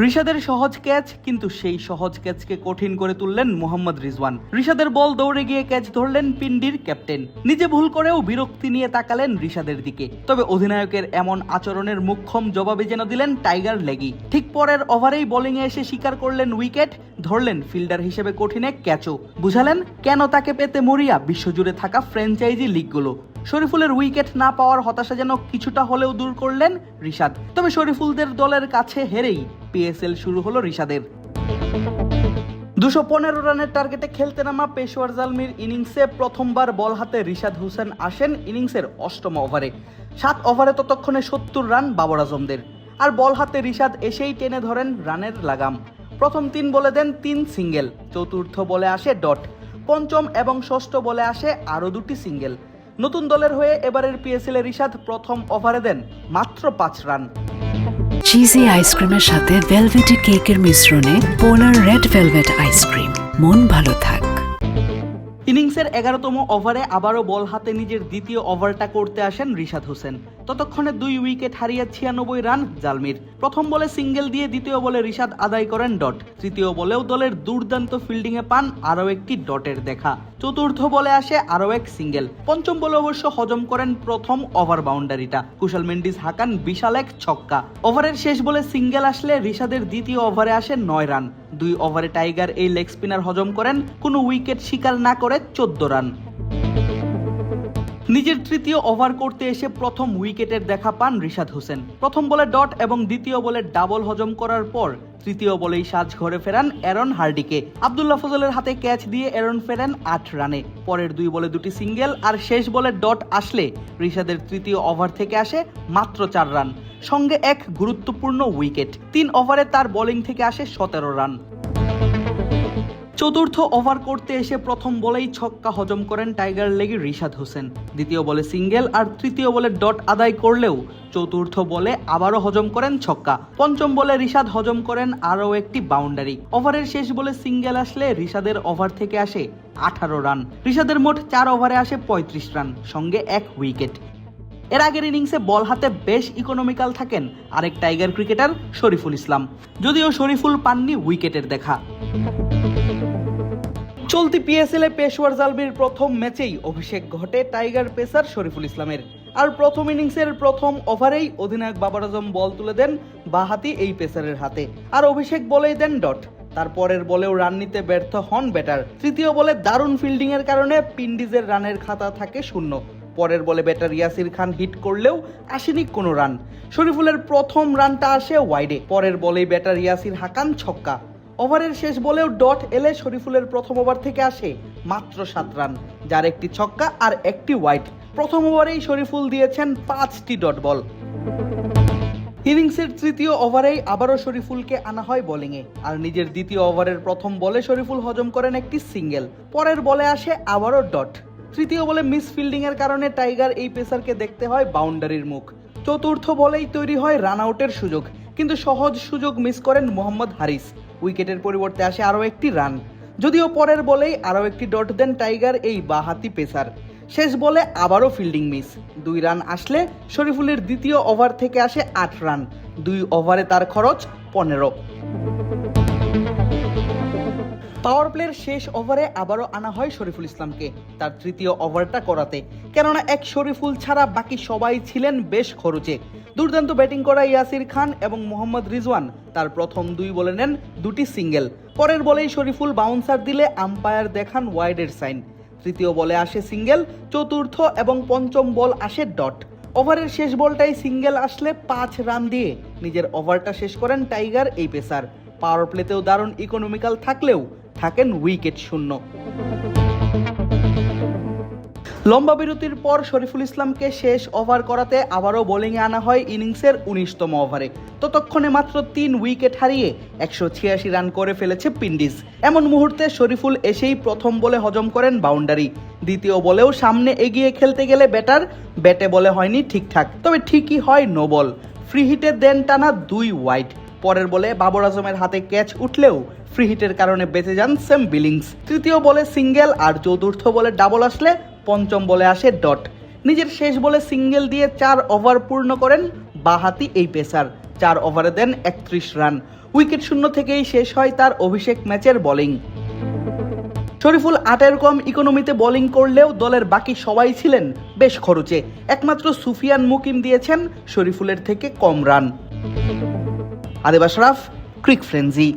রিশাদের সহজ ক্যাচ, কিন্তু সেই সহজ ক্যাচকে কঠিন করে তুললেন মোহাম্মদ রিজওয়ান। রিশাদের বল দৌড়ে গিয়ে ক্যাচ ধরলেন পিন্ডির ক্যাপ্টেন। নিজে ভুল করেও বিরক্তি নিয়ে তাকালেন রিশাদের দিকে। তবে অধিনায়কের এমন আচরণের মুখ্যম জবাবে যেন দিলেন টাইগার লেগি। ঠিক পরের ওভারেই বোলিংয়ে এসে স্বীকার করলেন উইকেট, ধরলেন ফিল্ডার হিসেবে কঠিন এক ক্যাচও। বুঝালেন কেন তাকে পেতে মরিয়া বিশ্বজুড়ে থাকা ফ্র্যাঞ্চাইজি লিগগুলো। শরীফুলের উইকেট না পাওয়ার হতাশা যেন কিছুটা হলেও দূর করলেন রিশাদ। তবে শরীফুলদের দলের কাছে হেরেই পিএসএল শুরু হলো রিশাদের। 215 রানের টার্গেটে খেলতে নামা পেশোয়ার জালমির ইনিংসে প্রথমবার বল হাতে রিশাদ হোসেন আসেন ইনিংসের 8ম ওভারে। 7 ওভারে ততক্ষণে 70 রান বাবর আজমদের। আর বল হাতে রিশাদ এসেই টেনে ধরেন রানের লাগাম। প্রথম 3 বলে দেন 3 সিঙ্গেল, চতুর্থ বলে আসে ডট, পঞ্চম এবং ষষ্ঠ বলে আসে আরও 2টি সিঙ্গেল। নতুন দলের হয়ে এবারের পিএসএল এ রিশাদ প্রথম ওভারে দেন মাত্র 5 রান। চিজি আইসক্রিমের সাথে ভেলভেটি কেকের মিশ্রণে পোলার রেড ভেলভেট আইসক্রিম। মন ভালো থাক। ইনিংসের 11তম ওভারে আবারও বল হাতে নিজের দ্বিতীয় ওভারটা করতে আসেন রিশাদ হোসেন। ততক্ষণে 2 উইকেট হারিয়ে 96 রান জালমির। প্রথম বলে সিঙ্গেল দিয়ে দ্বিতীয় বলে রিশাদ আদায় করেন ডট। তৃতীয় বলেও দলের দুর্দান্ত ফিল্ডিংয়ে পান আরও একটি ডটের দেখা। চতুর্থ বলে আসে আরও এক সিঙ্গেল। পঞ্চম বলে অবশ্য হজম করেন প্রথম ওভার বাউন্ডারিটা। কুশাল মেন্ডিস হাঁকান বিশাল এক ছক্কা। ওভারের শেষ বলে সিঙ্গেল আসলে রিশাদের দ্বিতীয় ওভারে আসে 9 রান। 2 ওভারে টাইগার এই লেগ স্পিনার হজম করেন কোনো উইকেট শিকার না করে 14 রান। নিজের তৃতীয় ওভার করতে এসে প্রথম উইকেটের দেখা পান রিশাদ হোসেন। প্রথম বলে ডট এবং দ্বিতীয় বলে ডাবল হজম করার পর তৃতীয় বলেই সাজ ঘরে ফেরান অ্যারন হার্ডিকে। আব্দুল্লাহ ফজলের হাতে ক্যাচ দিয়ে অ্যারন ফেরেন 8 রানে। পরের 2 বলে 2টি সিঙ্গেল আর শেষ বলে ডট আসলে রিশাদের তৃতীয় ওভার থেকে আসে মাত্র 4 রান, সঙ্গে এক গুরুত্বপূর্ণ উইকেট। 3 ওভারে তার বোলিং থেকে আসে 17 রান। চতুর্থ ওভার করতে এসে প্রথম বলেই ছক্কা হজম করেন টাইগার লেগি রিশাদ হোসেন। দ্বিতীয় বলে সিঙ্গেল আর তৃতীয় বলে ডট আদায় করলেও চতুর্থ বলে আবারও হজম করেন ছক্কা। পঞ্চম বলে রিশাদ হজম করেন আরও একটি বাউন্ডারি। ওভারের শেষ বলে সিঙ্গেল আসলে রিশাদের ওভার থেকে আসে 18 রান। রিশাদের মোট 4 ওভারে আসে 35 রান, সঙ্গে এক উইকেট। এর আগের ইনিংসে বল হাতে বেশ ইকোনমিক্যাল থাকেন আরেক টাইগার ক্রিকেটার শরীফুল ইসলাম, যদিও শরীফুল পাননি উইকেটের দেখা। চলতি পিএসএল এ পেশোয়ার জালমির প্রথম ম্যাচেই অভিষেক ঘটে টাইগার পেসার শরীফুল ইসলামের। আর প্রথম ইনিংসের প্রথম ওভারেই অধিনায়ক বাবর আজম বল তুলে দেন বাঁহাতি এই পেসারের হাতে, আর অভিষেক বলেই দেন ডট। তারপরের বলেও রান নিতে ব্যর্থ হন ব্যাটার। তৃতীয় বলে দারুণ ফিল্ডিং এর কারণে পিন্ডিজের রানের খাতা থাকে 0। পরের বলে ব্যাটার ইয়াসির খান হিট করলেও আসেনি কোনো রান। শরীফুলের প্রথম রানটা আসে ওয়াইডে। পরের বলেই ব্যাটার ইয়াসির হাঁকান ছক্কা। ওভারের শেষ বলেও ডট এলে শরীফুলের প্রথম ওভার থেকে আসে মাত্র 7 রান, যার একটি ছক্কা আর একটি ওয়াইড। প্রথম ওভারেই শরীফুল দিয়েছেন 5টি ডট বল। ইনিংসের তৃতীয় ওভারেই আবারও শরীফুলকে আনা হয় বোলিংয়ে, আর নিজের দ্বিতীয় ওভারের প্রথম বলে শরীফুল হজম করেন একটি সিঙ্গেল। পরের বলে আসে আবারও ডট। তৃতীয় বলে মিস ফিল্ডিং এর কারণে টাইগার এই পেসারকে দেখতে হয় বাউন্ডারির মুখ। চতুর্থ বলেই তৈরি হয় রান আউটের সুযোগ, কিন্তু সহজ সুযোগ মিস করেন মোহাম্মদ হারিস। উইকেটের পরিবর্তে আসে আরও একটি রান, যদিও পরের বলেই আরও একটি ডট দেন টাইগার এই বাঁহাতি পেসার। শেষ বলে আবারও ফিল্ডিং মিস। 2 রান আসলে শরীফুলের দ্বিতীয় ওভার থেকে আসে 8 রান। 2 ওভারে তার খরচ 15। পাওয়ার প্লের শেষ ওভারে আবারও আনা হয় শরীফুল ইসলামকে তার তৃতীয় ওভারটা করাতে, কেননা এক শরীফুল ছাড়া বাকি সবাই ছিলেন বেশ খরচে। দুর্দান্ত ব্যাটিং করা ইয়াসির খান এবং মোহাম্মদ রিজওয়ান তার প্রথম 2 বলে নেন 2টি সিঙ্গেল। পরের বলেই শরীফুল বাউন্সার দিলে আম্পায়ার দেখান ওয়াইডের সাইন। তৃতীয় বলে আসে সিঙ্গেল, চতুর্থ এবং পঞ্চম বল আসে ডট। ওভারের শেষ বলটাই সিঙ্গেল আসলে 5 রান দিয়ে নিজের ওভারটা শেষ করেন টাইগার এই পেসার। পাওয়ার প্লেতেও দারুণ ইকোনমিক্যাল থাকলেও থাকেন উইকেট শূন্য। লম্বা বিরতির পর শরীফুল ইসলামকে শেষ ওভার করাতে আবারও বোলিংয়ে আনা হয় ইনিংসের 19তম ওভারে। ততক্ষণে মাত্র 3 উইকেট হারিয়ে 186 রান করে ফেলেছে পিন্ডিজ। এমন মুহূর্তে শরীফুল এসেই প্রথম বলে হজম করেন বাউন্ডারি। দ্বিতীয় বলেও সামনে এগিয়ে খেলতে গেলে ব্যাটার ব্যাটে বলে হয়নি ঠিকঠাক, তবে ঠিকই হয় নো বল। ফ্রি হিটে দেন টানা 2 ওয়াইড। পরের বলে বাবর আজমের হাতে ক্যাচ উঠলেও ফ্রি হিটের কারণে বেঁচে যান সেম বিলিংস। তৃতীয় বলে সিঙ্গেল আর চতুর্থ বলে ডাবল আসলে পঞ্চম বলে আসে ডট। নিজের শেষ বলে সিঙ্গেল দিয়ে 4 ওভার পূর্ণ করেন বাঁহাতি এই পেসার। 4 ওভারে দেন 31 রান। উইকেট শূন্য থেকেই শেষ হয় তার অভিষেক ম্যাচের বোলিং। শরীফুল 8-এর কম ইকোনমিতে বোলিং করলেও দলের বাকি সবাই ছিলেন বেশ খরচে। একমাত্র সুফিয়ান মুকিম দিয়েছেন শরীফুলের থেকে কম রান। আদিব আশরাফ, ক্রিক ফ্রেঞ্জি।